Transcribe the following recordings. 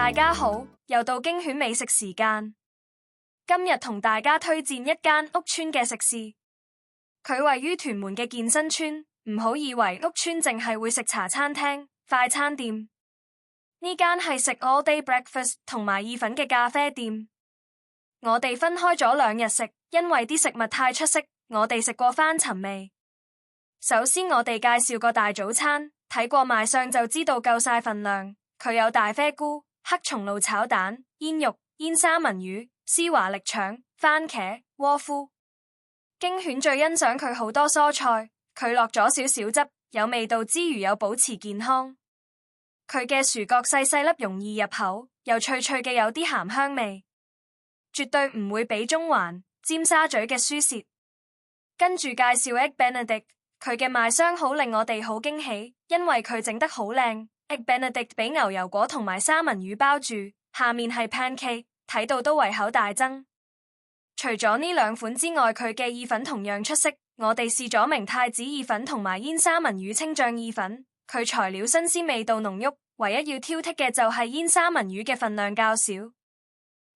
大家好，又到驚犬美食時間。今日同大家推薦一間屋村嘅食肆，佢位於屯門嘅健身村。唔好以為屋村淨係會食茶餐廳、快餐店，呢間係食 all day breakfast 同埋意粉嘅咖啡店。我哋分開咗2日食，因為啲食物太出色，我哋食過翻尋味。首先我哋介紹個大早餐，睇過賣相就知道夠晒份量。佢有大啡菇、黑松露炒蛋、煙肉、煙三文魚、絲華力腸、番茄、窩夫。驚犬最欣賞佢好多蔬菜，佢落咗少少汁，有味道之餘有保持健康。佢嘅薯角細細粒容易入口，又脆脆嘅有啲鹹香味，絕對唔會比中環、尖沙咀嘅輸蝕。跟住介紹 Egg Benedict， 佢嘅賣相好令我哋好驚喜，因為佢整得好靚。Egg Benedict 俾牛油果同埋三文魚包住，下面係 pancake， 睇到都胃口大增。除咗呢2款之外，佢嘅意粉同樣出色。我哋試咗明太子意粉同埋煙三文魚清醬意粉，佢材料新鮮，味道濃郁，唯一要挑剔嘅就係煙三文魚嘅份量較少。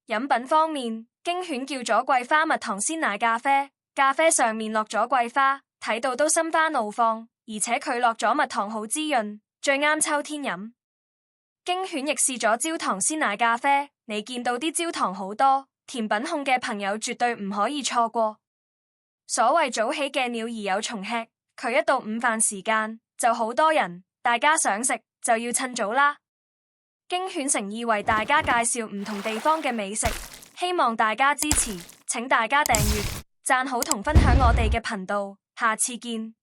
飲品方面，驚犬叫咗桂花蜜糖鮮奶咖啡，咖啡上面落咗桂花，睇到都心花怒放，而且佢落咗蜜糖好滋潤，最啱秋天飲。驚犬亦試咗焦糖鮮奶咖啡，你見到啲焦糖好多，甜品控嘅朋友絕對唔可以錯過。所謂早起嘅鳥兒有蟲吃，佢一到午飯時間就好多人，大家想食就要趁早啦。驚犬誠意為大家介紹唔同地方嘅美食，希望大家支持，請大家訂閱、讚好同分享我哋嘅頻道，下次見。